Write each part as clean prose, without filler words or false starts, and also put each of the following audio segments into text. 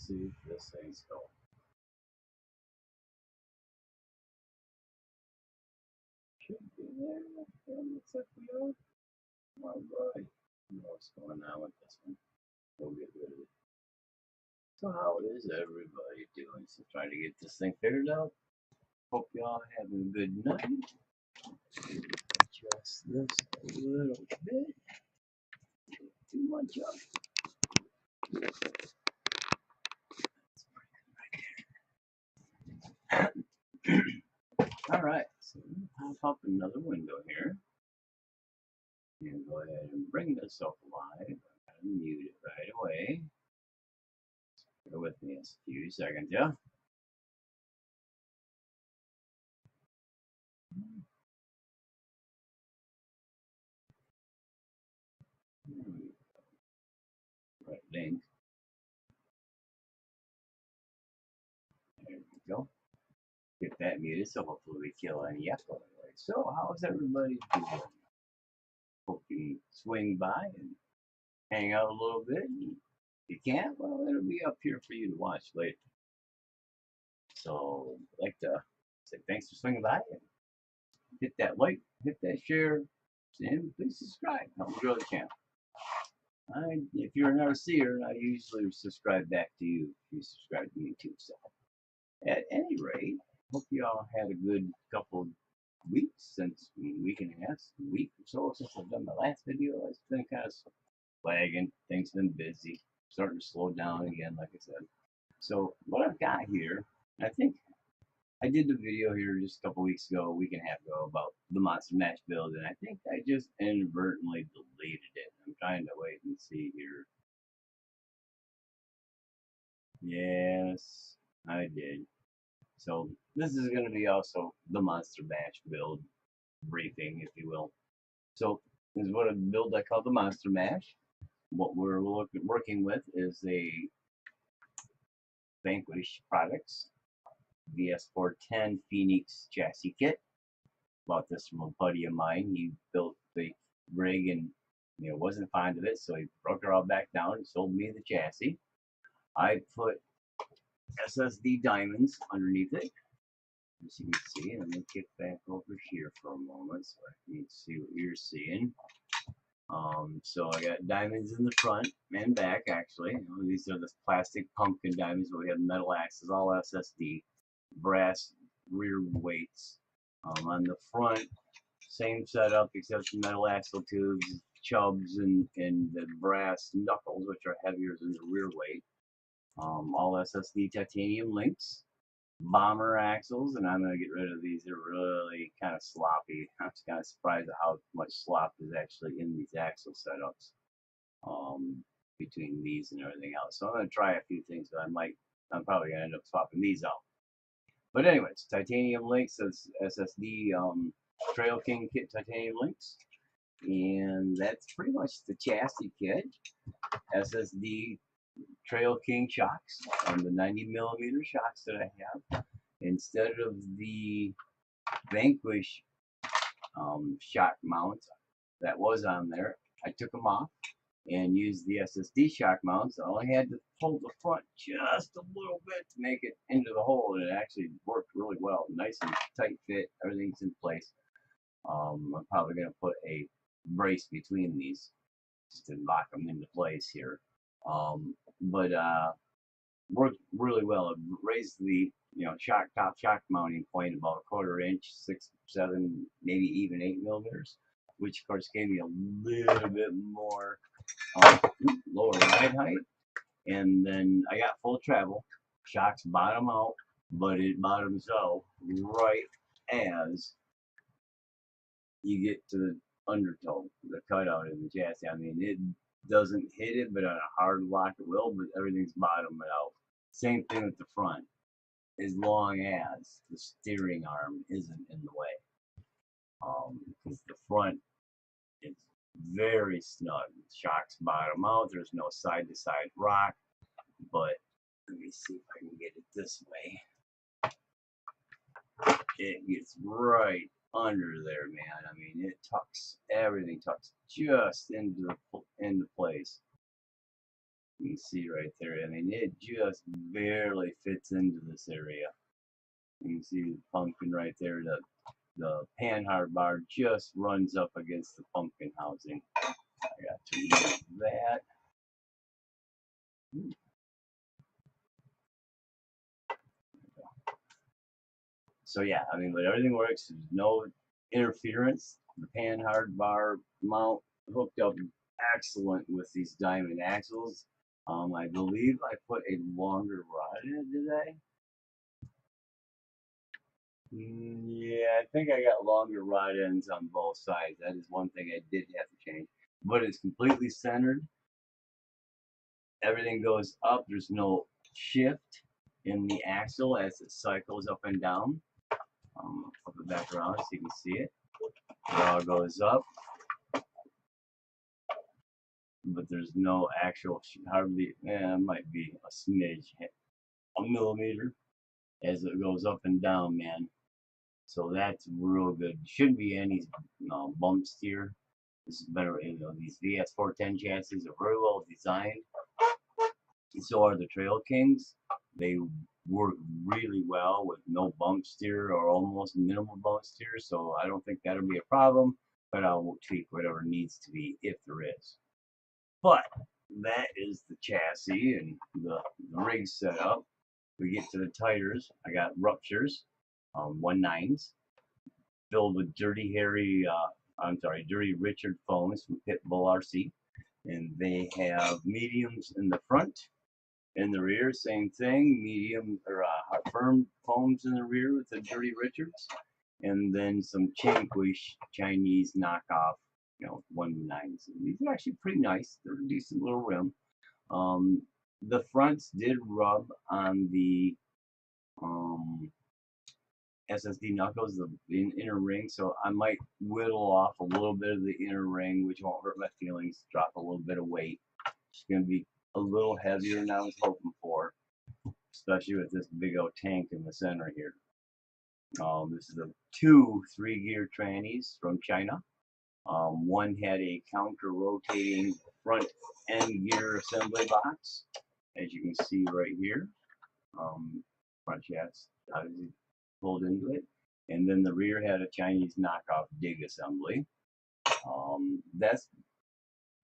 see if this thing's going. Should be there. Yeah, looks like we are. All right. I don't know what's going on with this one. We'll get rid of it. So how is everybody doing? So trying to get this thing figured out. Hope y'all having a good night. Adjust this a little bit. Too much of it. All right, so pop up another window here. And go ahead and bring this up live. I'm going to mute it right away. Bear with me a few seconds, yeah? Right link. There we go. Get that muted, so hopefully we kill any echo anyway. So, how's everybody doing? Hope you swing by and hang out a little bit. If you can't, well, it'll be up here for you to watch later. So, I'd like to say thanks for swinging by and hit that like, hit that share, and please subscribe. Help me grow the channel. If you're an RCer, I usually subscribe back to you if you subscribe to me too. So, at any rate, hope you all had a good couple weeks since week and a half, week or so since I've done my last video. It's been kind of lagging. Things been busy, starting to slow down again, like I said. So what I've got here, I think I did the video here just a couple weeks ago, a week and a half ago, about the Monster Mash build, and I think I just inadvertently deleted it. I'm trying to wait and see here. Yes, I did. So this is going to be also the Monster Mash build briefing, if you will. So this is what a build I call the Monster Mash. What we're working with is a Vanquish Products VS410 Phoenix chassis kit. Bought this from a buddy of mine. He built the rig and wasn't fond of it, so he broke her all back down and sold me the chassis. I put SSD diamonds underneath it, as you can see. Let me kick back over here for a moment so I can see what you're seeing. So I got diamonds in the front and back, actually. These are the plastic pumpkin diamonds, but we have metal axles, all SSD, brass rear weights. On the front, same setup except for metal axle tubes, chubs, and the brass knuckles, which are heavier than the rear weight. All SSD titanium links, bomber axles, and I'm going to get rid of these. They're really kind of sloppy. I'm just kind of surprised at how much slop is actually in these axle setups between these and everything else. So I'm going to try a few things, but I'm probably going to end up swapping these out. But anyways, titanium links, that's SSD Trail King kit titanium links. And that's pretty much the chassis kit. SSD Trail King shocks and the 90mm shocks that I have. Instead of the Vanquish shock mounts that was on there, I took them off and used the SSD shock mounts. I only had to pull the front just a little bit to make it into the hole, and it actually worked really well. Nice and tight fit, everything's in place. I'm probably going to put a brace between these just to lock them into place here. But worked really well. It raised the top shock mounting point about a 1/4 inch, 6, 7, maybe even 8mm, which of course gave me a little bit more lower ride height. And then I got full travel. Shocks bottom out, but it bottoms out right as you get to the undertow, the cutout in the chassis. I mean, it doesn't hit it, but on a hard lock it will, but everything's bottomed out. Same thing with the front, as long as the steering arm isn't in the way. Because the front is very snug. Shocks bottom out. There's no side-to-side rock. But let me see if I can get it this way. It gets right under there, man. I mean, it tucks, everything tucks just into place. You can see right there. I mean, it just barely fits into this area. You can see the pumpkin right there. The panhard bar just runs up against the pumpkin housing. I got to remove that. So yeah, I mean, but everything works. There's no interference. The panhard bar mount hooked up excellent with these diamond axles. I believe I put a longer rod in it, did I? Yeah, I think I got longer rod ends on both sides. That is one thing I did have to change. But it's completely centered. Everything goes up. There's no shift in the axle as it cycles up and down. Flip it back around so you can see it. It all goes up, but there's no actual, hardly, it might be a smidge, a millimeter as it goes up and down, man. So that's real good. Shouldn't be any bumps here. This is better, these VS410 chassis are very well designed. And so are the Trail Kings. They work really well with no bump steer or almost minimal bump steer, so I don't think that'll be a problem, but I'll tweak whatever needs to be if there is. But that is the chassis and the rig setup. We get to the tires. I got ruptures, 1.9s, filled with Dirty Richard foams from Pitbull RC. And they have mediums in the front. In the rear, same thing, medium or firm foams in the rear with the Dirty Richards. And then some Chinquish Chinese knockoff, 1.9s. And these are actually pretty nice. They're a decent little rim. The fronts did rub on the SSD knuckles, the inner ring, so I might whittle off a little bit of the inner ring, which won't hurt my feelings, drop a little bit of weight. It's going to be a little heavier than I was hoping for, especially with this big old tank in the center here. This is 2 3-gear trannies from China. One had a counter-rotating front end gear assembly box, as you can see right here. Front shafts obviously pulled into it. And then the rear had a Chinese knockoff dig assembly. That's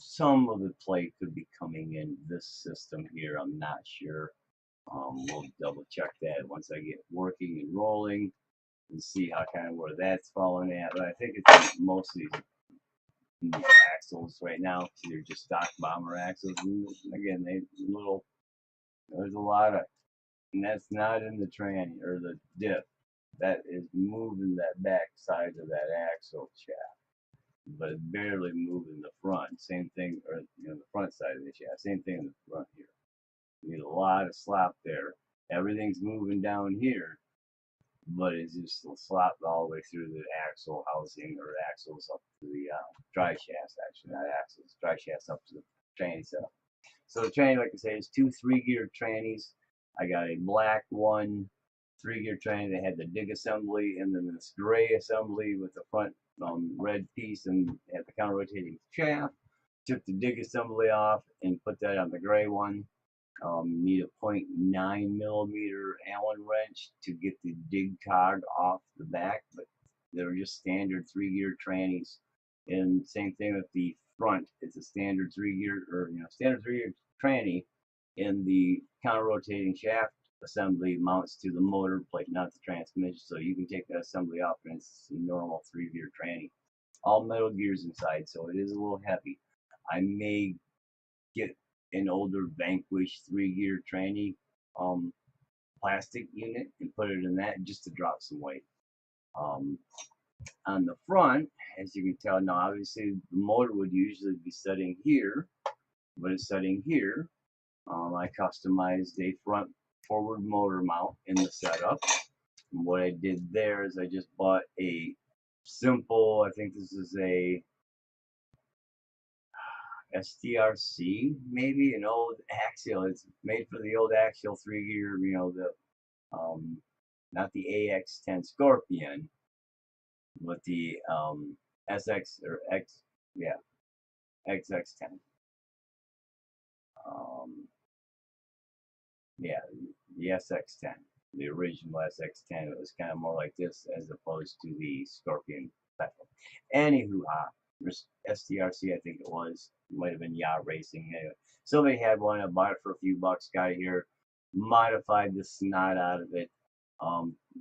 some of the plate could be coming in this system here. I'm not sure. We'll double check that once I get working and rolling and see how kind of where that's falling at. But I think it's mostly the axles right now. They're just stock bomber axles. And again, there's a lot of, and that's not in the tranny or the dip. That is moving that back side of that axle shaft, but it's barely moving the front. Same thing, or the front side of the shaft. Same thing in the front here. You need a lot of slop there. Everything's moving down here, but it's just slopped all the way through the axle housing or axles up to the dry shafts. Actually, not axles, dry shafts up to the tranny setup. So the tranny, like I say, is 2 3-gear trannies. I got a black 3-gear tranny that had the dig assembly, and then this gray assembly with the front red piece and had the counter-rotating shaft. Took the dig assembly off and put that on the gray one. Need a 0.9 millimeter Allen wrench to get the dig cog off the back, but they're just standard 3-gear trannies. And same thing with the front. It's a standard 3-gear or standard 3-gear tranny, and the counter-rotating shaft assembly mounts to the motor plate, not the transmission. So you can take that assembly off, and it's a normal 3-gear tranny. All metal gears inside, so it is a little heavy. I may get an older Vanquish 3-gear tranny plastic unit and put it in that just to drop some weight. On the front, as you can tell now, obviously the motor would usually be setting here, but it's setting here. I customized a front forward motor mount in the setup. And what I did there is I just bought a simple, I think this is a STRC, maybe an old axial. It's made for the old axial 3-gear, not the AX10 Scorpion, but the SX or X, yeah, XX10. Yeah, the SX10, the original SX10. It was kind of more like this as opposed to the Scorpion platform. Anywho, STRC, I think it was. It might have been Yacht Racing. Anyway, somebody had one. I bought it for a few bucks. Got it here, modified the snot out of it,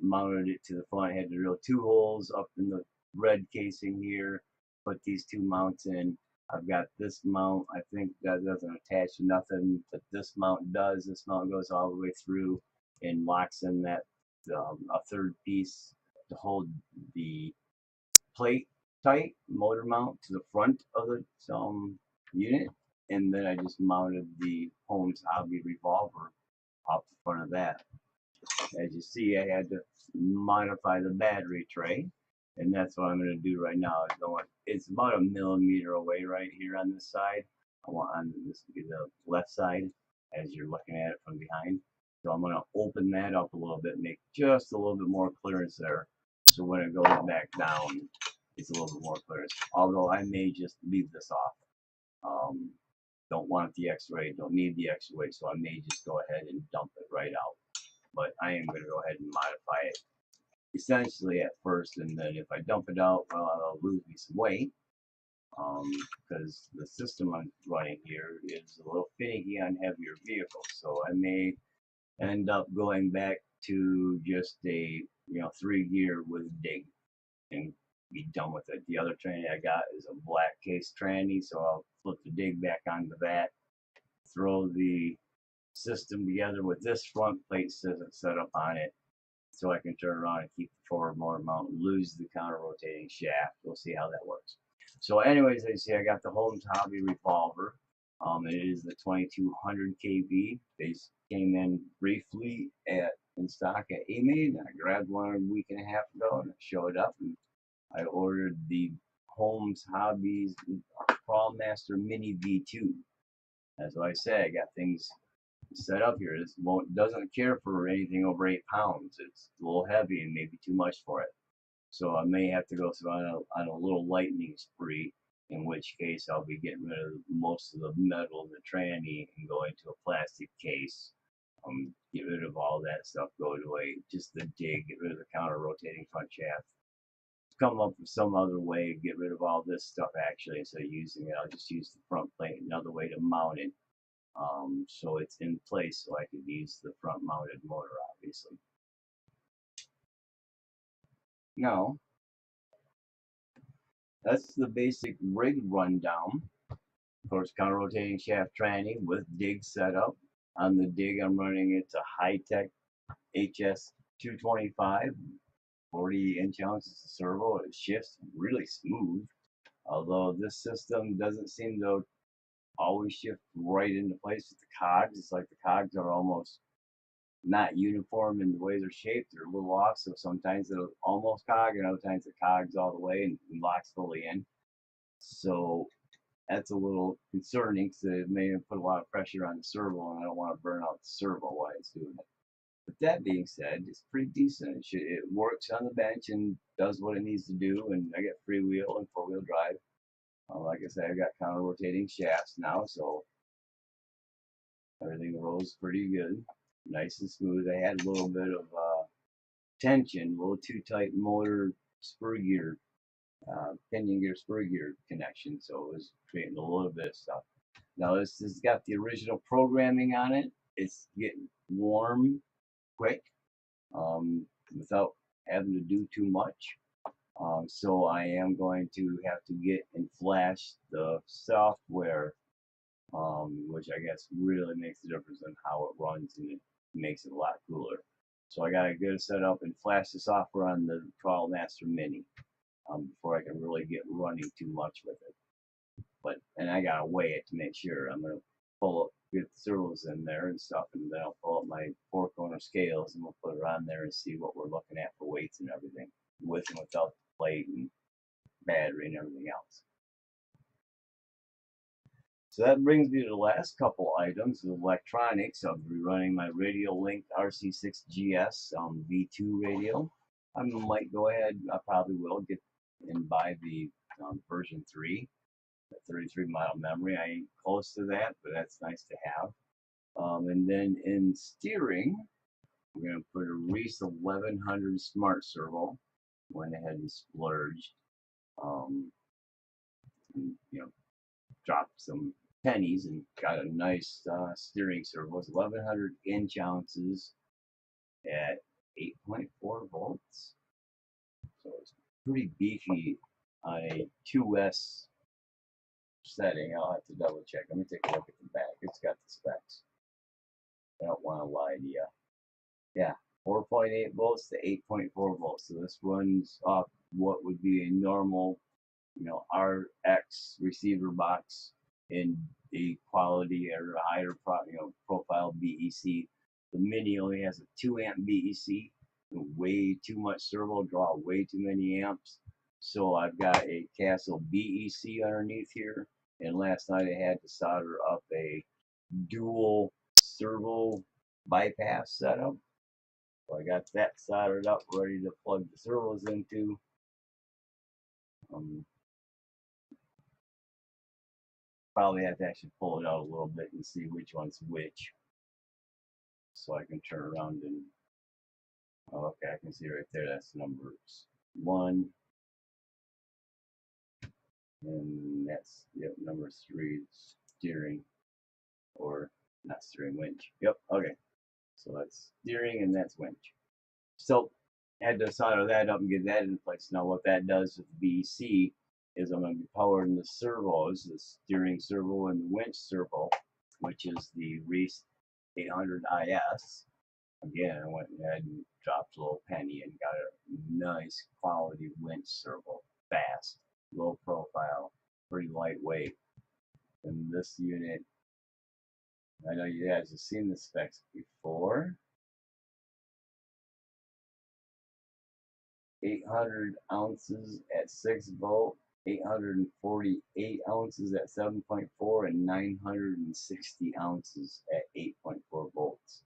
mounted it to the front. Had to drill 2 holes up in the red casing here. Put these 2 mounts in. I've got this mount. I think that doesn't attach to nothing, but this mount does. This mount goes all the way through and locks in that a third piece to hold the plate tight, motor mount to the front of the unit. And then I just mounted the Holmes Hobby revolver off the front of that. As you see, I had to modify the battery tray, and that's what I'm going to do right now. It's about a millimeter away right here on this side. I want on this to be the left side as you're looking at it from behind. So I'm going to open that up a little bit, make just a little bit more clearance there. So when it goes back down, it's a little bit more clearance. Although I may just leave this off. Don't want the extra weight, don't need the extra weight, so I may just go ahead and dump it right out. But I am going to go ahead and modify it essentially at first, and then if I dump it out, well, I'll lose me some weight because the system I'm running here is a little finicky on heavier vehicles, so I may end up going back to just a 3-gear with dig and be done with it. The other tranny I got is a black case tranny, so I'll flip the dig back onto that, throw the system together with this front plate set up on it, so I can turn around and keep the forward motor mount and lose the counter rotating shaft. We'll see how that works. So anyways, as you see, I got the Holmes Hobby revolver. It is the 2200 kV. They came in briefly in stock at eMaid. I grabbed one a week and a half ago and showed up, and I ordered the Holmes Hobbies Crawlmaster Mini V2. As I say, I got things set up here. This doesn't care for anything over 8 pounds. It's a little heavy and maybe too much for it. So I may have to go through on a little lightning spree, in which case I'll be getting rid of most of the metal in the tranny and go into a plastic case. Get rid of all that stuff, go to just the dig, get rid of the counter rotating front shaft. Come up with some other way, get rid of all this stuff actually instead of using it. I'll just use the front plate, another way to mount it. So it's in place so I could use the front mounted motor obviously. Now, that's the basic rig rundown. Of course, counter rotating shaft tranny with dig setup. On the dig, I'm running it to high-tech HS 225, 40-inch ounces of servo. It shifts really smooth, although this system doesn't seem to always shift right into place with the cogs. It's like the cogs are almost not uniform in the way they're shaped. They're a little off, so sometimes it'll almost cog, and other times it cogs all the way and locks fully in. So that's a little concerning because it may have put a lot of pressure on the servo, and I don't want to burn out the servo while it's doing it. But that being said, it's pretty decent. It works on the bench and does what it needs to do, and I get freewheel and 4-wheel drive. Like I said, I've got counter rotating shafts now, so everything rolls pretty good, nice and smooth. I had a little bit of tension, a little too tight motor spur gear, pinion gear spur gear connection, so it was creating a little bit of stuff. Now this has got the original programming on it. It's getting warm quick without having to do too much. So I am going to have to get and flash the software, which I guess really makes a difference in how it runs, and it makes it a lot cooler. So I gotta get it set up and flash the software on the Crawlmaster Mini before I can really get running too much with it. And I gotta weigh it to make sure. I'm gonna pull up, get the servos in there and stuff, and then I'll pull up my 4-corner scales and we'll put it on there and see what we're looking at for weights and everything, with and without the plate and battery and everything else. So that brings me to the last couple items of electronics. I'll be running my radio link RC6GS V2 radio. I might go ahead, I probably will get and buy the version 3, the 33 model memory. I ain't close to that, but that's nice to have. And then in steering, we're going to put a Reefs 1100 Smart Servo. Went ahead and splurged. And, dropped some pennies and got a nice steering servo. It's 1100 inch ounces at 8.4 volts. So it's pretty beefy on a 2S setting. I'll have to double check. Let me take a look at the back. It's got the specs. I don't want to lie to you. Yeah, 4.8 volts to 8.4 volts. So this runs off what would be a normal, RX receiver box in the quality or a higher profile BEC. The Mini only has a 2 amp BEC. Way too much servo, draw way too many amps. So I've got a Castle BEC underneath here. And last night I had to solder up a dual servo bypass setup. So I got that soldered up, ready to plug the servos into. Probably have to actually pull it out a little bit and see which one's which. So I can turn around and, okay, I can see right there, that's number 1. And that's, number 3, steering, or not steering, winch. Yep, okay. So that's steering and that's winch. So I had to solder that up and get that in place. Now what that does with the BC is I'm going to be powering the servos, the steering servo and the winch servo, which is the Reefs 800 IS. Again, I went ahead and dropped a little penny and got a nice quality winch servo. Fast, low profile, pretty lightweight. And this unit, I know you guys have seen the specs before. 800 ounces at 6 volt, 848 ounces at 7.4, and 960 ounces at 8.4 volts.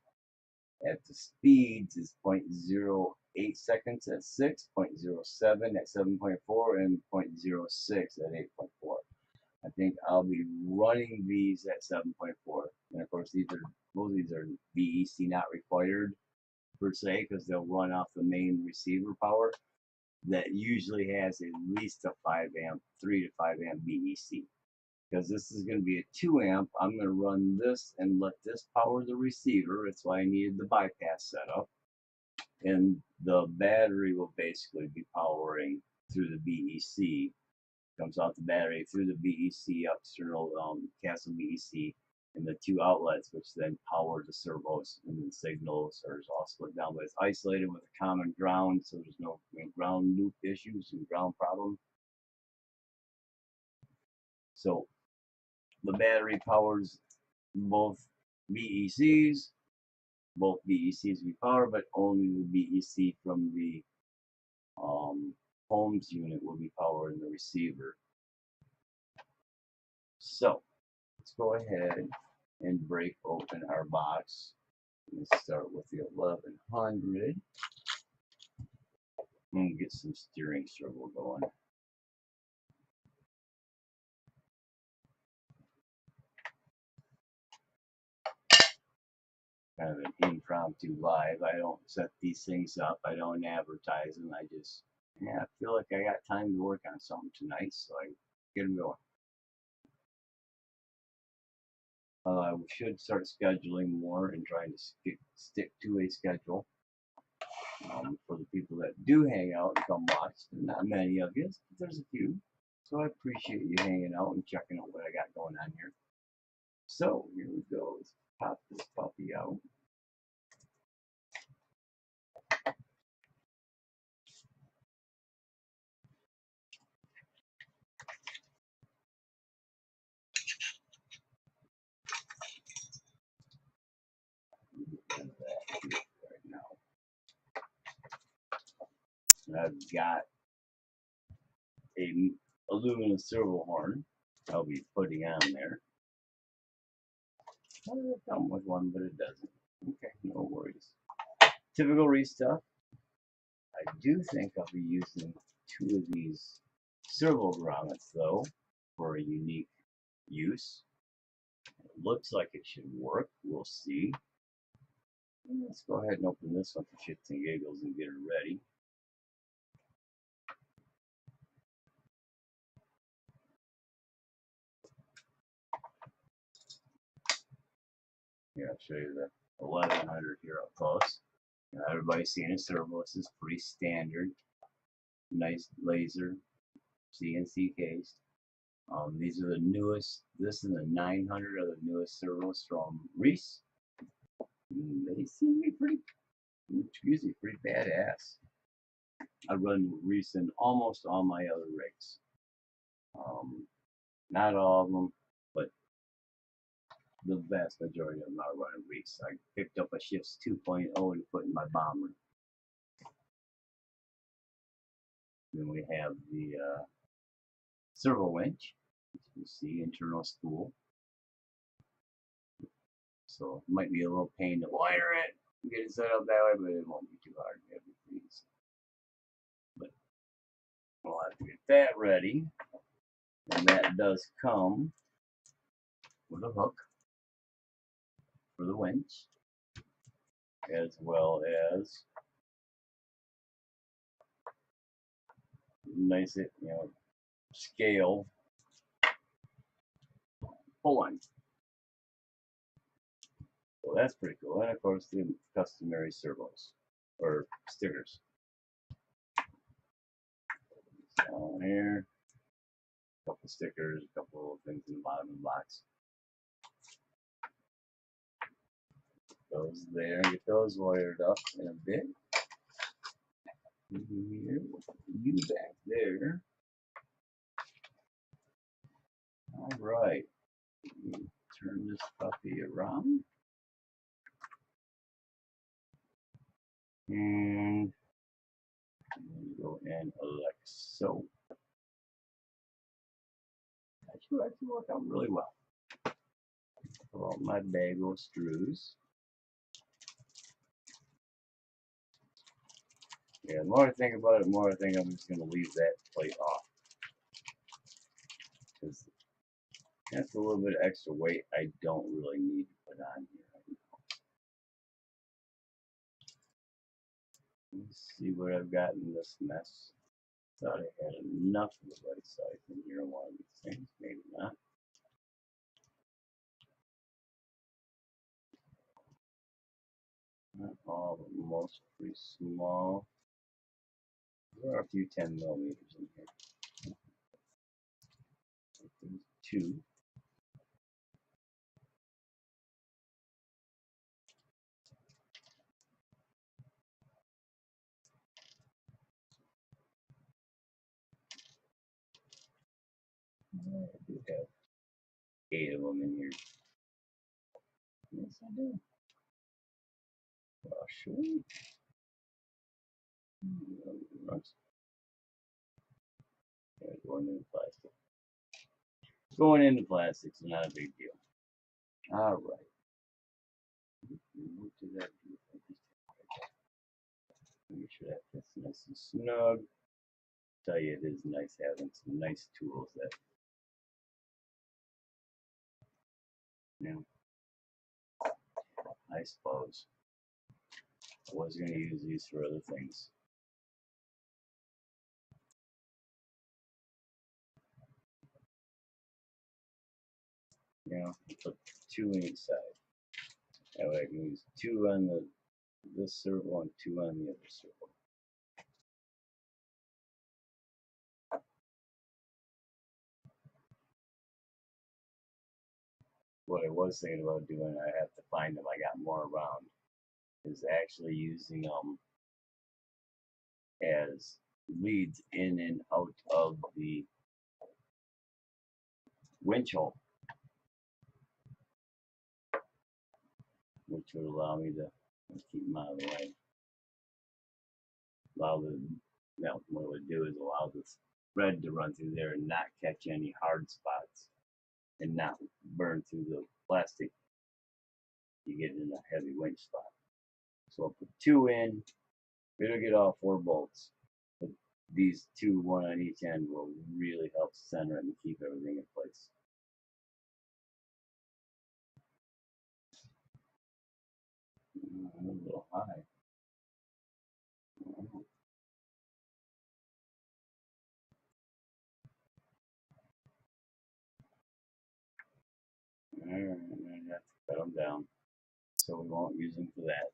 At the speeds is 0.08 seconds at 6, 0.07 at 7.4, and 0.06 at 8.4. I think I'll be running these at 7.4. And of course, both of these are BEC not required per se, because they'll run off the main receiver power that usually has at least a 5 amp, 3 to 5 amp BEC. Because this is going to be a 2 amp, I'm going to run this and let this power the receiver. That's why I needed the bypass setup. And the battery will basically be powering through the BEC. Comes off the battery through the BEC, external Castle BEC, and the 2 outlets, which then power the servos, and the signals are all split down. But it's isolated with a common ground, so there's no ground loop issues and ground problem. So the battery powers both BECs. Both BECs will be powered, but only the BEC from the Holmes unit will be powering the receiver. So let's go ahead and break open our box. Let's start with the 1100 and get some steering servo going. Kind of an impromptu live. I don't set these things up. I don't advertise them. I just, I feel like I got time to work on something tonight, so I get them going. I should start scheduling more and trying to stick to a schedule. For the people that do hang out and come watch, not many of you, but there's a few. So I appreciate you hanging out and checking out what I got going on here. So here we go. Let's pop this puppy out. Right now, I've got a aluminum servo horn I'll be putting on there. Well, it come with one, but it doesn't. Okay, no worries. Typical Reefs stuff. I do think I'll be using 2 of these servo grommets though for a unique use. Looks like it should work. We'll see. Let's go ahead and open this one for shits and giggles and get her ready. Here, I'll show you the 1100 here up close. Now, everybody's seen a servo. This is pretty standard. Nice laser, CNC cased. These are the newest. This and the 900 are the newest servos from Reefs. They seem to be pretty, pretty badass. I run Reefs in almost all my other rigs. Not all of them, but the vast majority of them are running Reefs. I picked up a Shifts 2.0 and put in my bomber. Then we have the servo winch. As you see, internal spool. So it might be a little pain to wire it, get it set up that way, but it won't be too hard. It'll be pretty easy. But we'll have to get that ready. And that does come with a hook for the winch, as well as nice, scale pull line. So that's pretty cool. And of course, the customary servos or stickers. So here, a couple stickers, a couple of things in the bottom of the box. Those there, get those wired up in a bit. Here, you back there. All right, turn this puppy around. And go in like so. That should actually work out really well. Pull out my bag of screws. Yeah, the more I think about it, the more I think I'm just going to leave that plate off. Because that's a little bit of extra weight I don't really need to put on here right now. Let's see what I've got in this mess. Thought I had enough of the right size in here on one of these things. Maybe not. Not all, but most pretty small. There are a few 10 millimeters in here. There's two. I do have 8 of them in here. Yes, I do. Well, sure. Going into plastic. Going into plastic's not a big deal. All right. What did that do? Make sure that fits nice and snug. Tell you, it is nice having some nice tools that, I suppose I was going to use these for other things. Put 2 in each side. That way I can use 2 on this servo and 2 on the other servo. What I was thinking about doing, I have to find them. I got more around. Is actually using them as leads in and out of the winch hole, which would allow me to keep them out of the way. What it would do is allow the thread to run through there and not catch any hard spots and not burn through the plastic you get in a heavy winch spot. So I'll put 2 in. It'll get all 4 bolts. But these 2, 1 on each end, will really help center it and keep everything in place. high. Oh, alright, I have to cut them down. So we won't use them for that.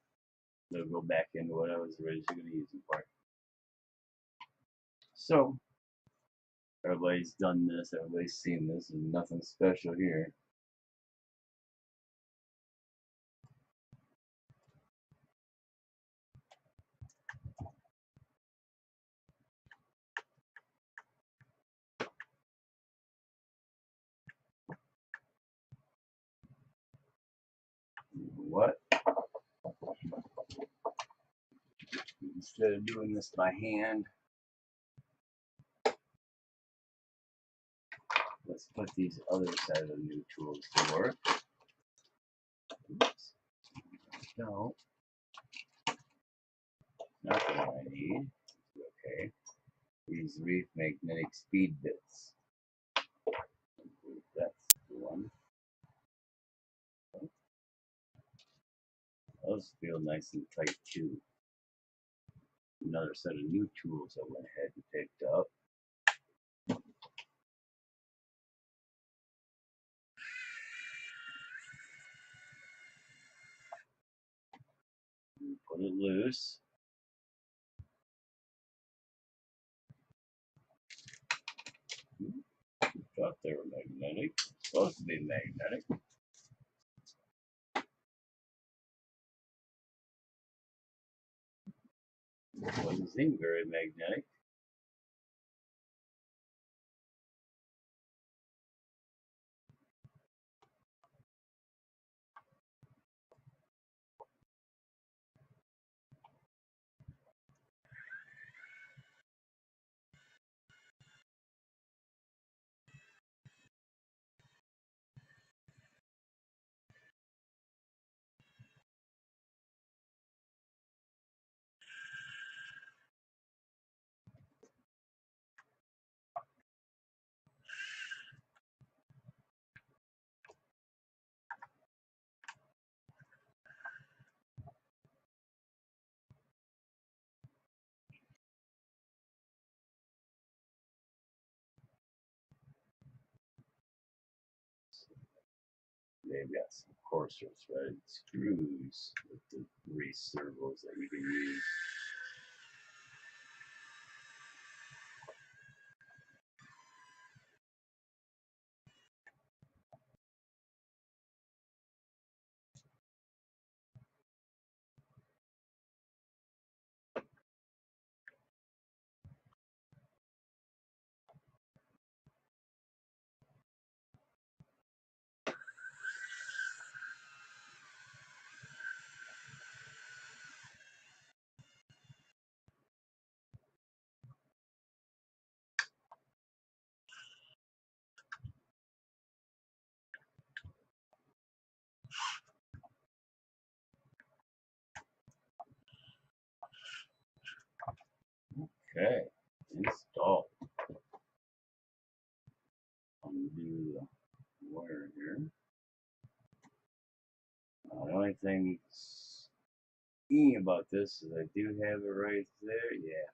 They'll go back into what I was originally going to use them for. So, everybody's done this, everybody's seen this, there's nothing special here. What? Instead of doing this by hand, let's put these other side of the new tools to work. Oops. No, not the one I need. Okay. These Reef magnetic speed bits. That's the one. Those feel nice and tight too. Another set of new tools I went ahead and picked up. Put it loose. Thought they were magnetic. Supposed to be magnetic. Doesn't seem very magnetic. They've got some coarser threaded screws with the Reefs servos that you can use. Okay, install. Undo the wire here. The only thing about this is I do have it right there. Yeah,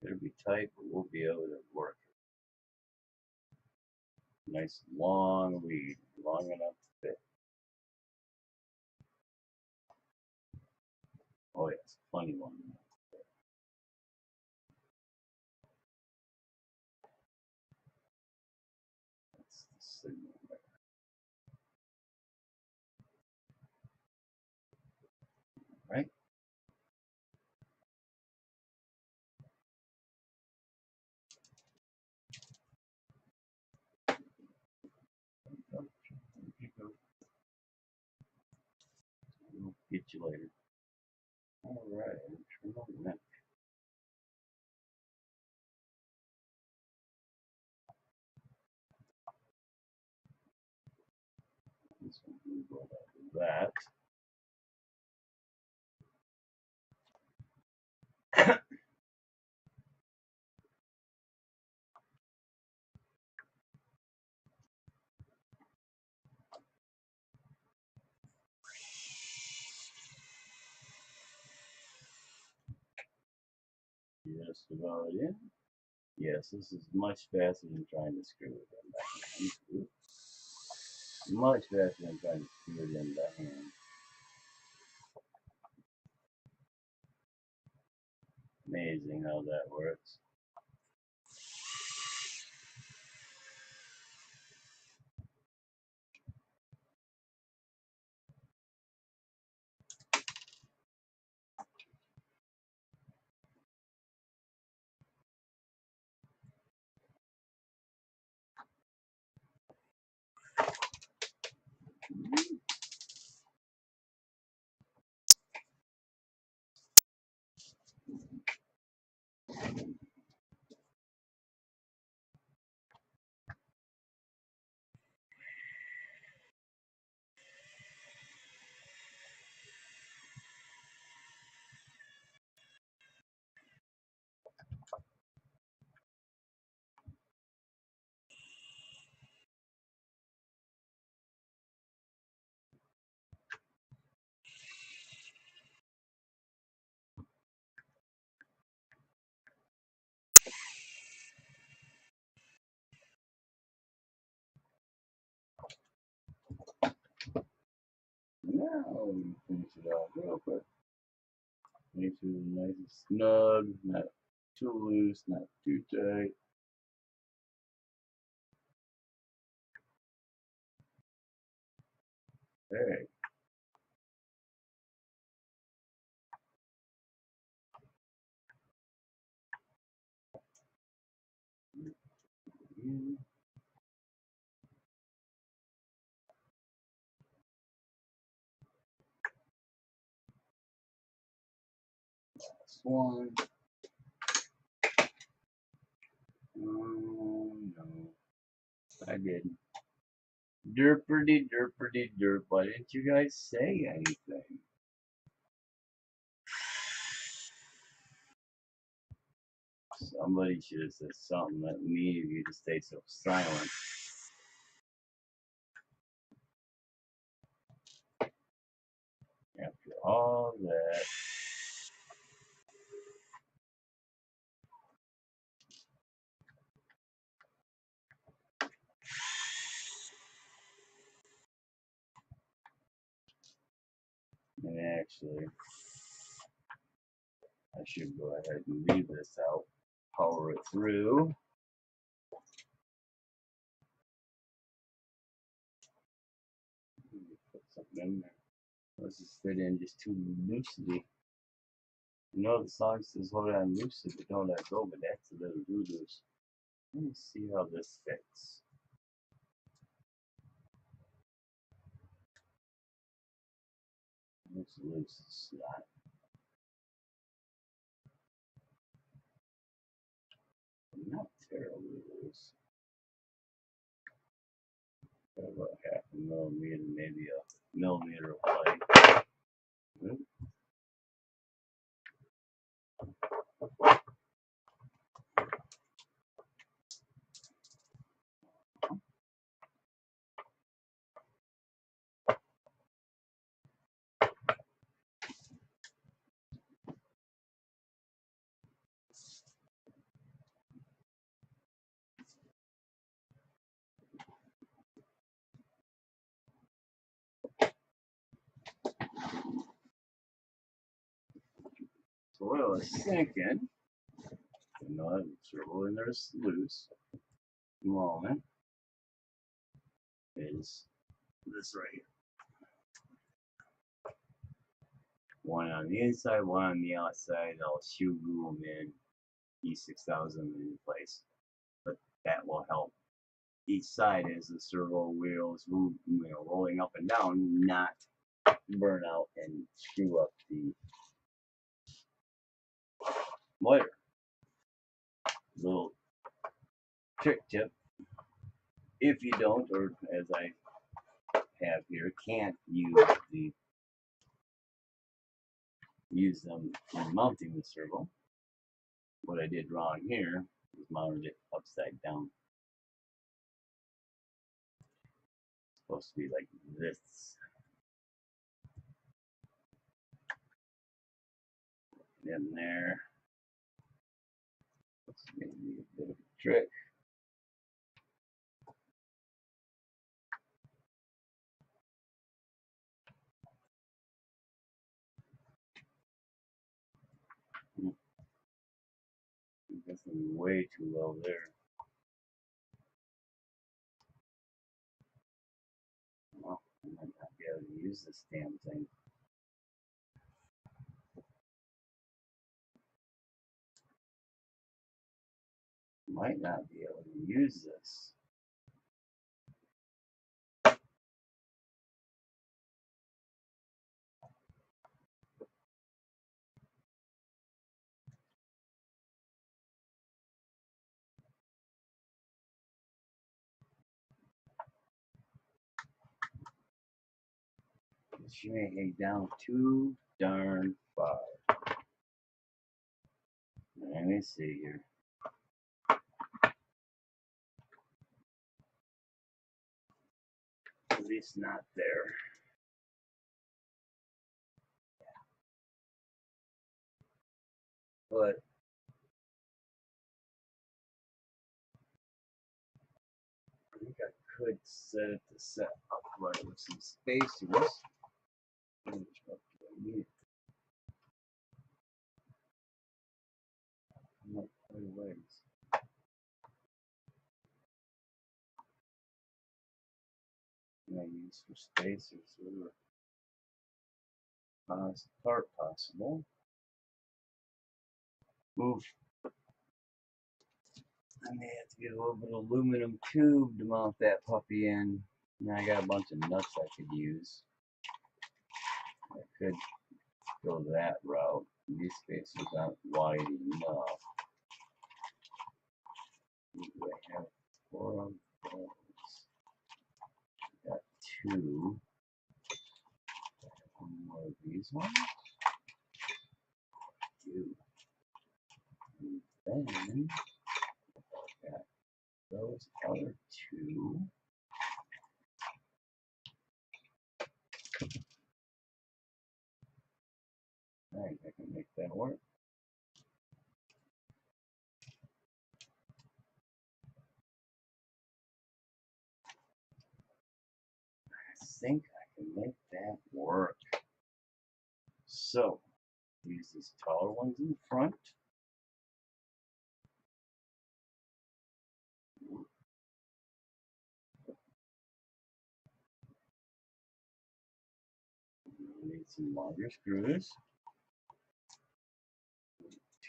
it'll be tight, but we'll be able to work it. Nice long lead, long enough to fit. Oh yes, plenty long enough. That's the signal there. Right? We'll get you later. All right, turn on the neck. This one will go like that. just about in. Yes, this is much faster than trying to screw it in by hand. Much faster than trying to screw it in by hand. Amazing how that works. Now we finish it off real quick. Make sure it's nice and snug, not too loose, not too tight. Alright. Last one. Oh no, I didn't. Derpity, derpity, derp. Why didn't you guys say anything? Somebody should have said something. Let me if you just stay so silent. After all that. And actually, I should go ahead and leave this out. Power it through. Put something in there. Let's just fit in just too loosely. You know the song says hold on loosely, but don't let go, but that's a little too loose. Let me see how this fits. Looks loose, it's not terribly loose. About half a millimeter, maybe a millimeter of play. So what I was thinking, you know, servo in there's loose moment is this right here. One on the inside, one on the outside. I'll shoe glue them in E6000 in place, but that will help. Each side as the servo wheels move, rolling up and down, not burn out and screw up the motor. Little trick tip: if you don't, or as I have here, can't use them in mounting the servo. What I did wrong here was mounted it upside down. It's supposed to be like this. In there. Maybe a bit of a trick. Definitely way too low there. Well, I might not be able to use this damn thing. Might not be able to use this. She may hang down too darn far. Let me see here. At least not there. But I think I could set it to set upright with some spacers. Which one do I need? I'm up quite a ways. I use for spacers or part possible. Oof. I may have to get a little bit of aluminum tube to mount that puppy in. Now I got a bunch of nuts I could use. I could go that route. These spacers aren't wide enough. Do I have 4 of those? Got 2. One more of these ones. 2. And then I got those other 2. Alright, I can make that work. I think I can make that work. So, use these taller ones in front. Need some longer screws.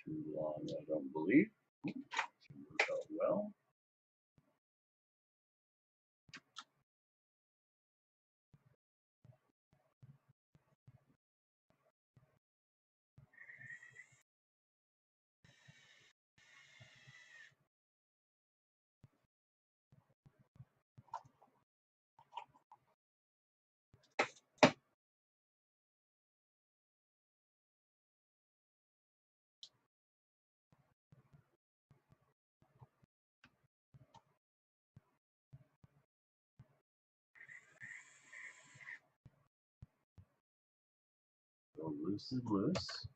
Too long, I don't believe. Should work out well. So loose is loose.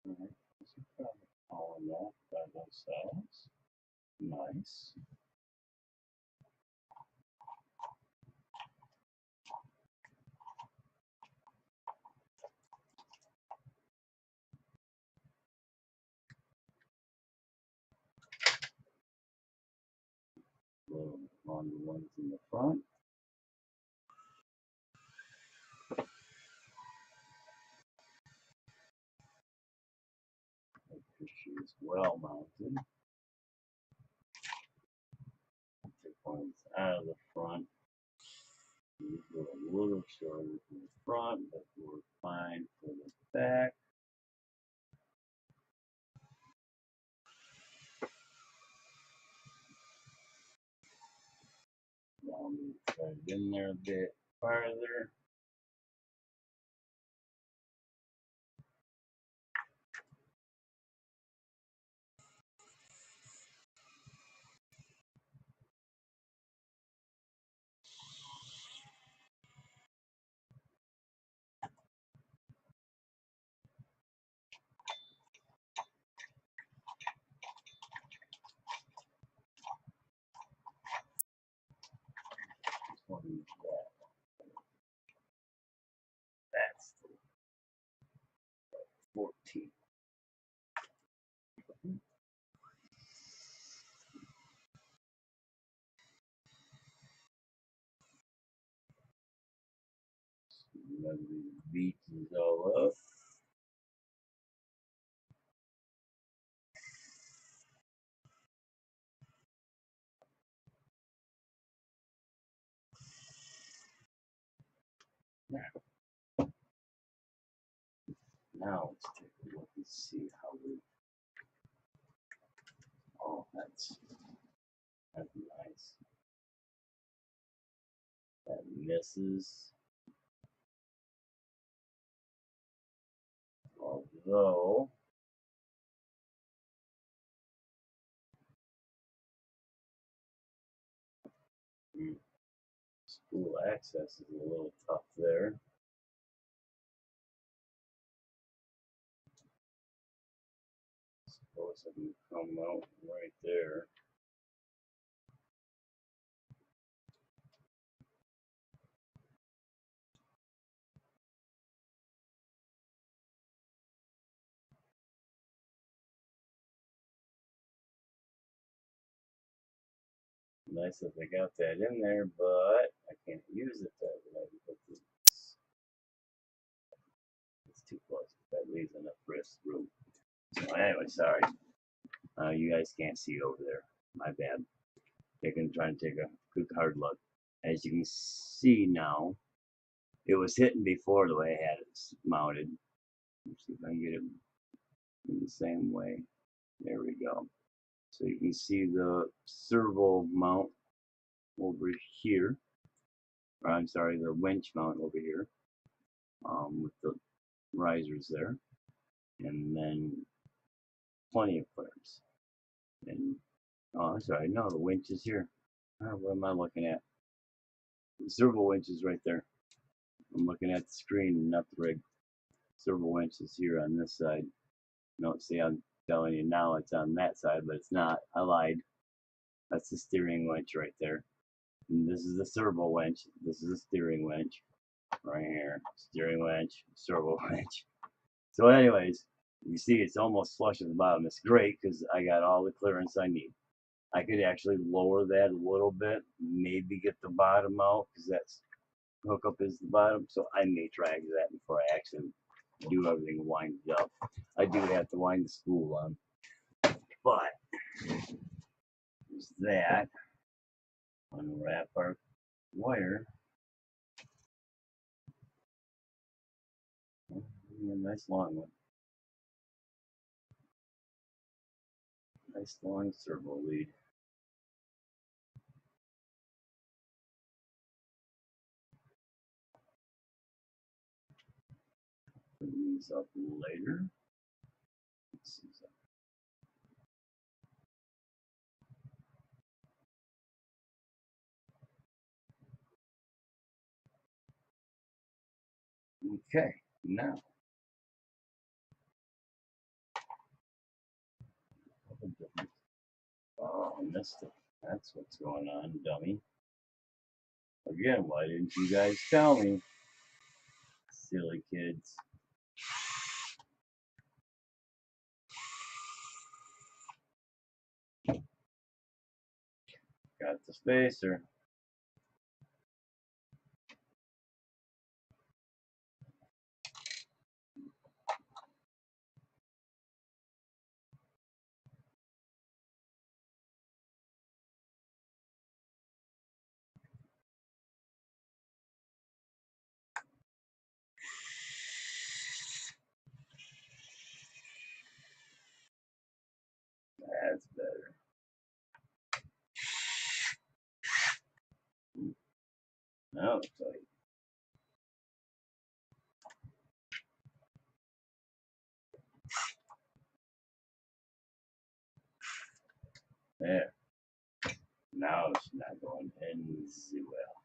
Alright, this is probably all enough by themselves. Nice. A little longer ones in the front. Make sure she's well mounted. Take ones out of the front. These go a little shorter from the front, but work fine for the back. Now I'm going to thread it in there a bit farther. 14. Remember these beats is all up. Now let's take a look and see how we. Oh, that's nice. That misses. Although spool access is a little tough there. Suppose I can come out right there. Nice that they got that in there, but I can't use it that way because it's too close. That leaves enough wrist room. So anyway, sorry. You guys can't see over there. My bad. They can try and take a good hard look. As you can see now, it was hitting before the way I had it mounted. Let's see if I can get it in the same way. There we go. So you can see the servo mount over here. Or I'm sorry, the winch mount over here with the risers there. And then plenty of clearance. And oh, I'm sorry, no, the winch is here. What am I looking at? The servo winch is right there. I'm looking at the screen, not the rig. Servo winch is here on this side. No, see, I'm telling you now it's on that side, but it's not. I lied. That's the steering winch right there. And this is the servo winch. This is the steering winch right here. Steering winch, servo winch. So anyways, you see it's almost flush at the bottom. It's great because I got all the clearance I need. I could actually lower that a little bit, maybe get the bottom out because that's hookup is the bottom. So I may try to do that before I actually do everything and wind it up. I do have to wind the spool on, but there's that. Unwrap our wire. Oh, a nice long one. Nice long servo lead. Put these up later. Okay, now. Oh, I missed it. That's what's going on, dummy. Again, why didn't you guys tell me? Silly kids. Got the spacer. That's better. Now it's like, there. Now it's not going in the well.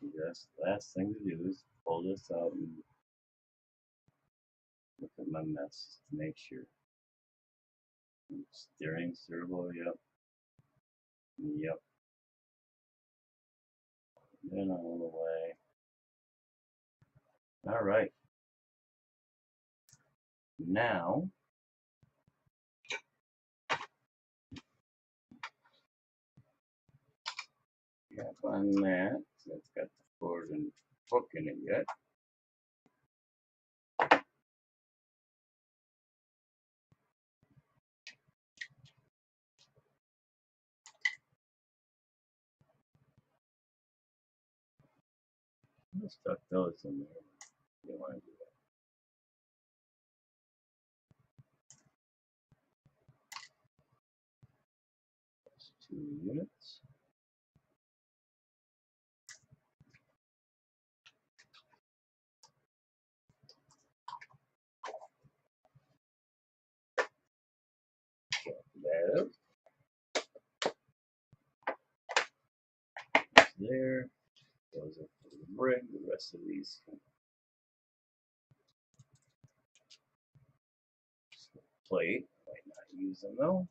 Just last thing to do is pull this out and look at my mess to make sure. Steering servo, yep. Yep. Then out of the way. All right. Now, cap on that. That's got the forward and hook in it yet. Let's tuck those in there. You want to do that. That's 2 units. That up. That's there. Those are for the brig. The rest of these can plate. Might not use them though.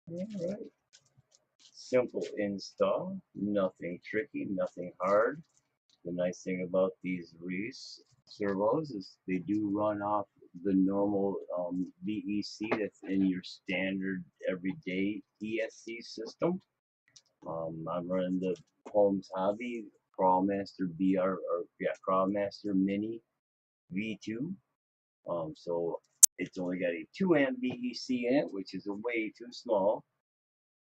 All right. Simple install. Nothing tricky. Nothing hard. The nice thing about these Reefs servos is they do run off the normal BEC that's in your standard everyday ESC system. I'm running the Holmes Hobby Crawlmaster Crawlmaster Mini V2. So it's only got a 2 amp BEC in it, which is way too small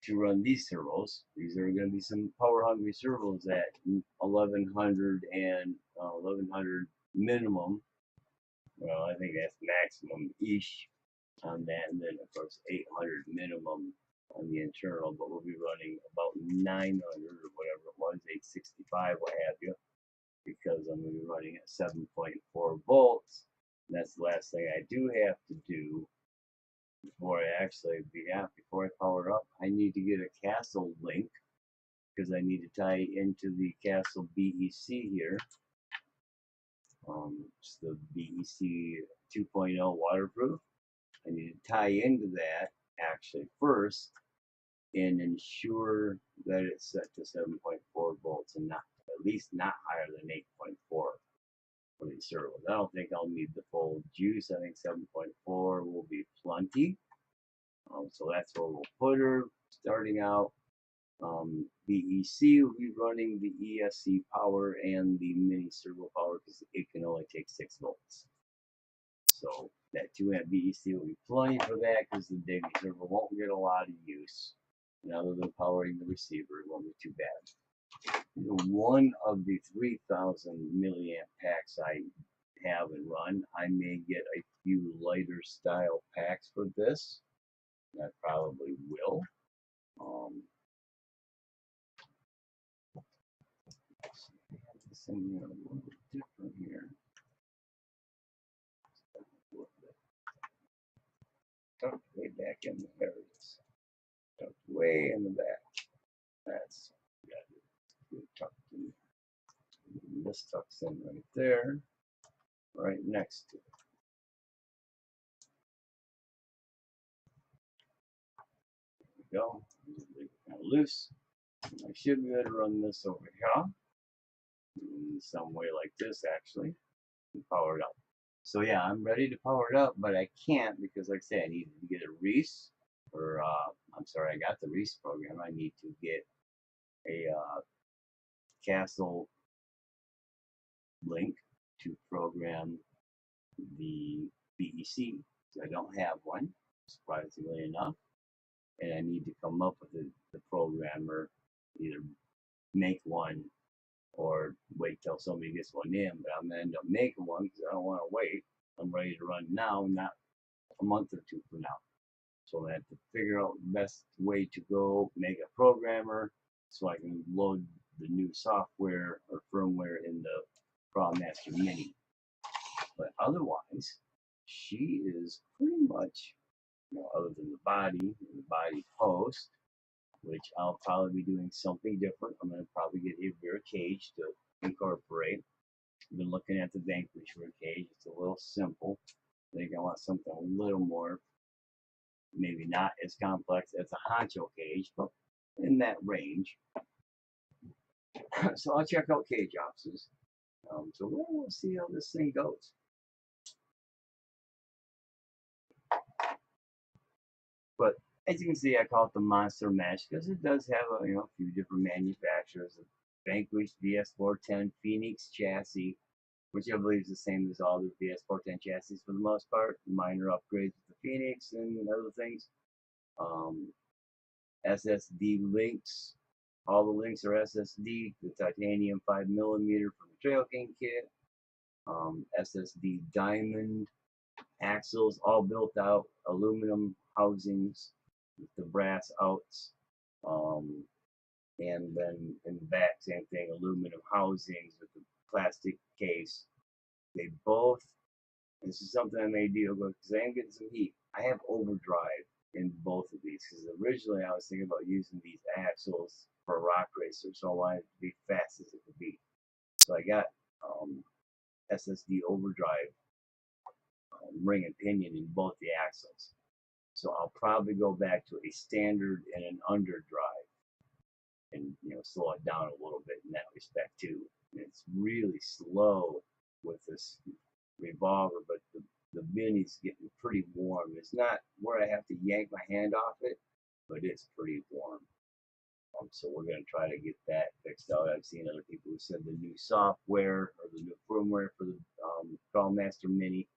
to run these servos. These are going to be some power hungry servos at 1100 and 1100 minimum. Well, I think that's maximum ish on that, and then of course 800 minimum on the internal. But we'll be running about 900 or whatever it was, 865, what have you, because I'm going to be running at 7.4 volts. And that's the last thing I do have to do before I power up. I need to get a Castle link because I need to tie into the Castle BEC here. It's the BEC 2.0 waterproof. I need to tie into that actually first and ensure that it's set to 7.4 volts and not at least not higher than 8.4 for these servos. I don't think I'll need the full juice. I think 7.4 will be plenty. So that's where we'll put her starting out. BEC will be running the ESC power and the mini servo power because it can only take 6 volts. So that 2 amp BEC will be plenty for that because the daily servo won't get a lot of use. And other than powering the receiver, it won't be too bad. One of the 3000 milliamp packs I have and run, I may get a few lighter style packs for this. I probably will. This thing here a little bit different here. Tucked way back in the areas. Tucked way in the back. That's got it tucked in. And this tucks in right there, right next to it. There we go. Leave it kind of loose. I should be able to run this over here in some way like this actually and power it up. So yeah, I'm ready to power it up, but I can't because like I say, I need to get a Reefs or I'm sorry, I got the Reefs program. I need to get a Castle link to program the BEC. So I don't have one, surprisingly enough, and I need to come up with the programmer, either make one or wait till somebody gets one in. But I'm gonna end up making one because I don't want to wait. I'm ready to run now, not a month or two from now. So I have to figure out the best way to go make a programmer so I can load the new software or firmware in the Crawlmaster Mini. But otherwise, she is pretty much, other than the body post, which I'll probably be doing something different. I'm going to probably get a rear cage to incorporate. I've been looking at the Vanquish rear cage. It's a little simple. I think I want something a little more, maybe not as complex as a honcho cage, but in that range. So I'll check out cage options. So we'll see how this thing goes. But as you can see, I call it the Monster Mesh because it does have a few different manufacturers. The Vanquish VS410 Phoenix chassis, which I believe is the same as all the VS410 chassis for the most part. Minor upgrades with the Phoenix and other things. SSD links. All the links are SSD. The titanium 5mm from the Trail King kit. SSD diamond axles, all built out, aluminum housings with the brass outs. And then in the back, same thing, aluminum housings with the plastic case. They both, this is something I may do because I am getting some heat. I have overdrive in both of these because originally I was thinking about using these axles for a rock racer, so I wanted it to be fast as it could be. So I got SSD overdrive ring and pinion in both the axles. So I'll probably go back to a standard and an underdrive and slow it down a little bit in that respect too. And it's really slow with this revolver, but the Mini's getting pretty warm. It's not where I have to yank my hand off it, but it's pretty warm. So we're going to try to get that fixed out. I've seen other people who said the new software or the new firmware for the Master Mini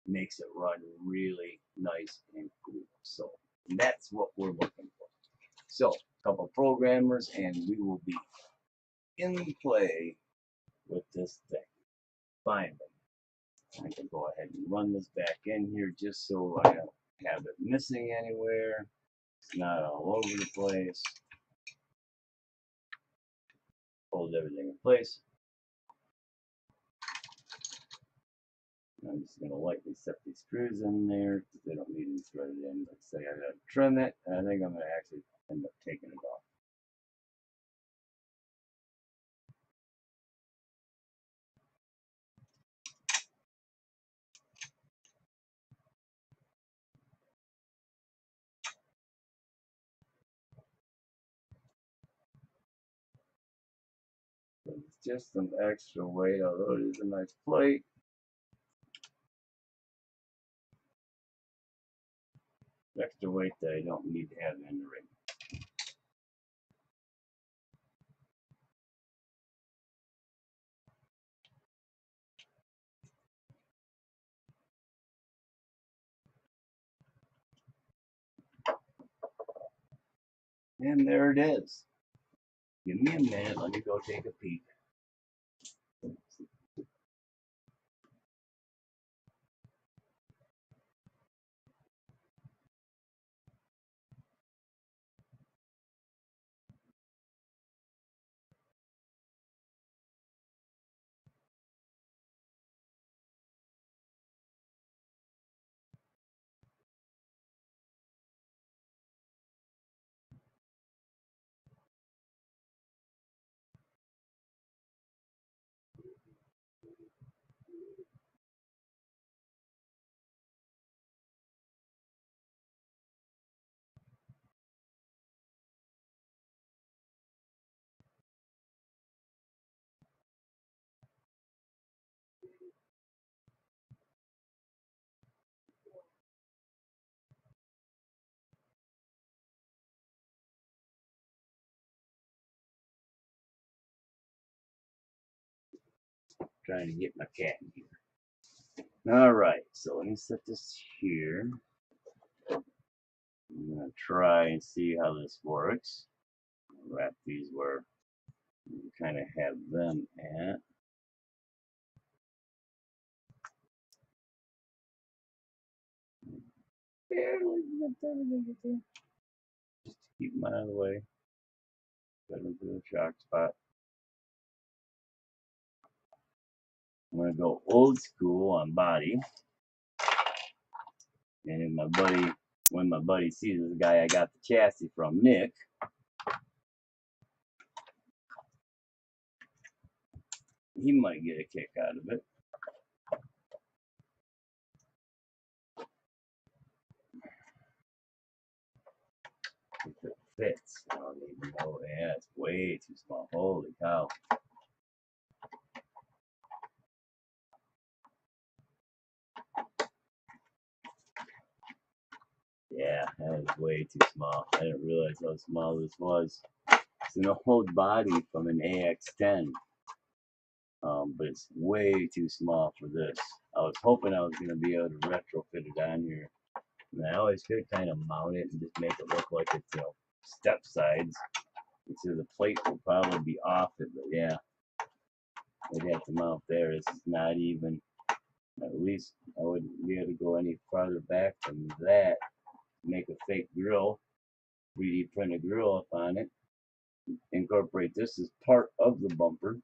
makes it run really nice and cool. So that's what we're looking for. So a couple programmers and we will be in play with this thing. Finally, I can go ahead and run this back in here just so I don't have it missing anywhere. It's not all over the place. Hold everything in place. I'm just going to lightly set these screws in there because they don't need to be threaded in. Let's say I got to trim it, and I think I'm going to actually end up taking it off. But it's just some extra weight, although it is a nice plate. Extra weight that I don't need to have in the rig. And there it is. Give me a minute, let me go take a peek. Trying to get my cat in here. Alright, so let me set this here. I'm going to try and see how this works. Wrap these where we kind of have them at. Barely just to keep them out of the way. Put them to the shock spot. I'm going to go old school on body. And when my buddy sees the guy I got the chassis from, Nick, he might get a kick out of it. If it fits, I don't even know. Yeah, it's way too small. Holy cow. Yeah, that is way too small. I didn't realize how small this was. It's an old body from an AX10, but it's way too small for this. I was hoping I was going to be able to retrofit it on here. And I always could kind of mount it and just make it look like it's, step sides. So the plate will probably be off it, but yeah, I'd have to mount there. This is not even, at least I wouldn't be able to go any farther back than that. Make a fake grill, 3D print a grill up on it, incorporate this as part of the bumper.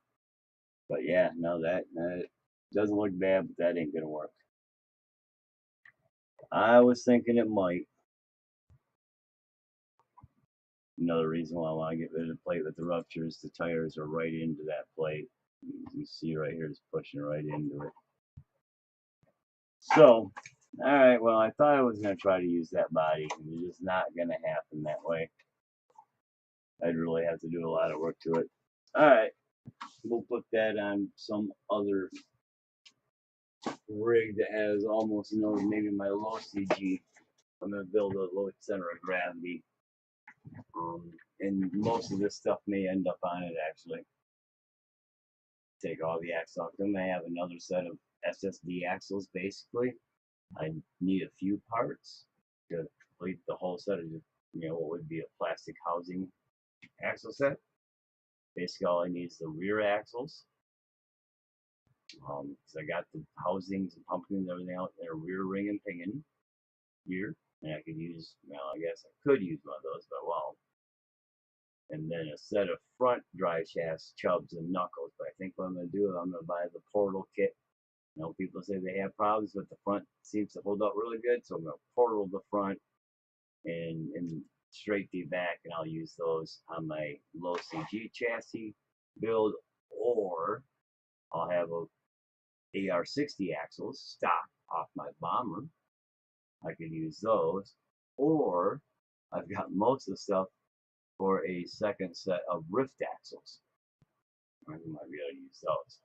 But yeah, no, that doesn't look bad, but that ain't gonna work. I was thinking it might. Another reason why I want to get rid of the plate with the ruptures, the tires are right into that plate. You see right here, it's pushing right into it. So, alright, well, I thought I was going to try to use that body. It's just not going to happen that way. I'd really have to do a lot of work to it. Alright, we'll put that on some other rig that has almost maybe my low CG. I'm going to build a low center of gravity. And most of this stuff may end up on it, actually. Take all the axles off. Then I have another set of SSD axles, basically. I need a few parts to complete the whole set of, what would be a plastic housing axle set. Basically, all I need is the rear axles. Because I got the housings and pumpkins and everything out there, rear ring and pinion here. And I could use, I guess I could use one of those, but I won't. And then a set of front drive shafts, chubs, and knuckles. But I think what I'm going to do is I'm going to buy the portal kit. People say they have problems, but the front seems to hold up really good. So I'm going to portal the front and straight the back, and I'll use those on my low CG chassis build, or I'll have a AR60 axles stock off my bomber. I could use those, or I've got most of the stuff for a second set of rift axles. I might be able to use those.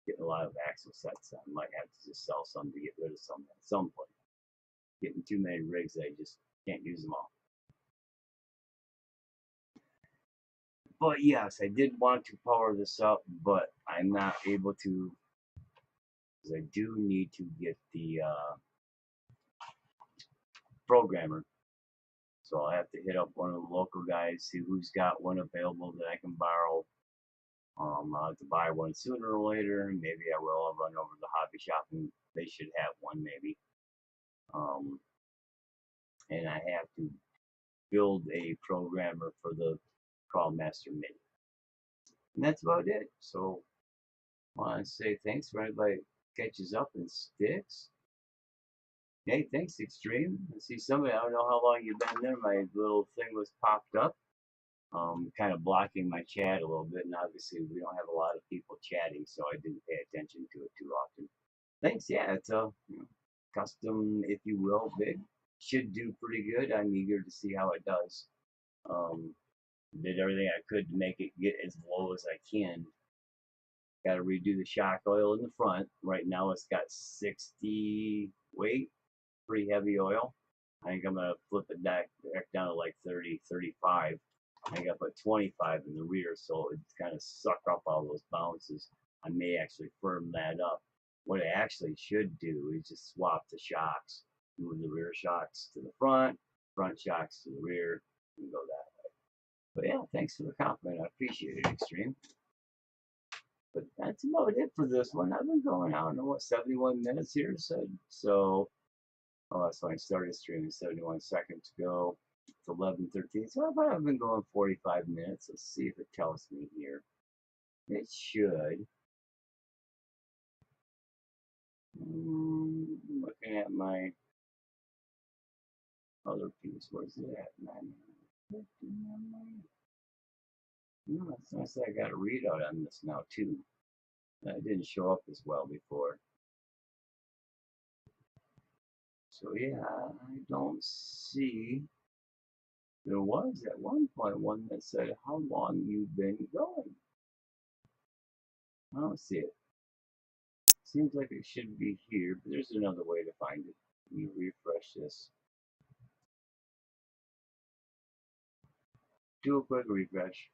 Getting a lot of axle sets. I might have to just sell some to get rid of some at some point. Getting too many rigs, I just can't use them all. But yes, I did want to power this up, but I'm not able to, because I do need to get the programmer. So I'll have to hit up one of the local guys, see who's got one available that I can borrow. I'll have to buy one sooner or later. Maybe I will. I'll run over to the hobby shop and they should have one maybe. And I have to build a programmer for the Crawlmaster Mini. And that's about it. So I want to say thanks for everybody that catches up and sticks. Hey, thanks, Extreme. I see somebody, I don't know how long you've been there. My little thing was popped up, kind of blocking my chat a little bit. And obviously, we don't have a lot of people chatting, so I didn't pay attention to it too often. Thanks, yeah, it's a custom, if you will, big. Should do pretty good. I'm eager to see how it does. Did everything I could to make it get as low as I can. Got to redo the shock oil in the front. Right now, it's got 60 weight. Pretty heavy oil. I think I'm going to flip it back down to like 30, 35. I think I put 25 in the rear, so it's kind of suck up all those bounces. I may actually firm that up. What I actually should do is just swap the shocks. Move the rear shocks to the front shocks to the rear, and go that way. But yeah, thanks for the compliment. I appreciate it, Extreme. But that's about it for this one. I've been going, I don't know, 71 minutes here, so oh, that's when I started streaming 71 seconds ago. It's 11:13. So I've been going 45 minutes. Let's see if it tells me here. It should. Looking at my other piece. Where's it at? No, it's nice that I got a readout on this now too. That didn't show up as well before. So yeah, I don't see. There was at one point one that said how long you've been going. I don't see it. Seems like it should be here, but there's another way to find it. Let me refresh this. Do a quick refresh.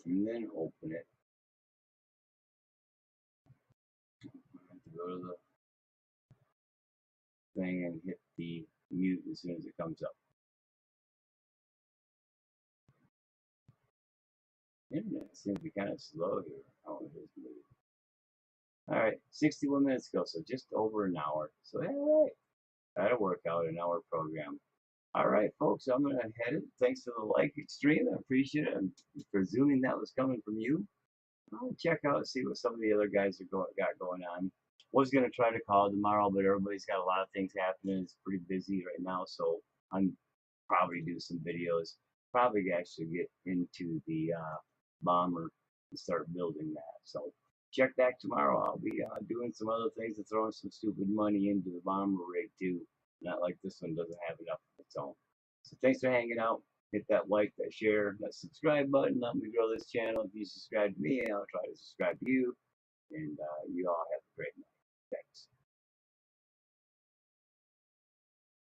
And then open it. I have to go to the thing and hit the mute as soon as it comes up. Internet seems to be kind of slow here. Oh, it is moving. All right, 61 minutes ago, so just over an hour. So, all right, that'll work out, an hour program. All right, folks, I'm going to head it. Thanks for the like extreme. I appreciate it. I'm presuming that was coming from you. I'll check out and see what some of the other guys are got going on. Was going to try to call tomorrow, but everybody's got a lot of things happening. It's pretty busy right now, so I'm probably do some videos. Probably actually get into the bomber and start building that. So check back tomorrow. I'll be doing some other things and throwing some stupid money into the bomber rig too. Not like this one doesn't have enough of its own. So thanks for hanging out. Hit that like, that share, that subscribe button. Help me grow this channel. If you subscribe to me, I'll try to subscribe to you. And you all have a great night.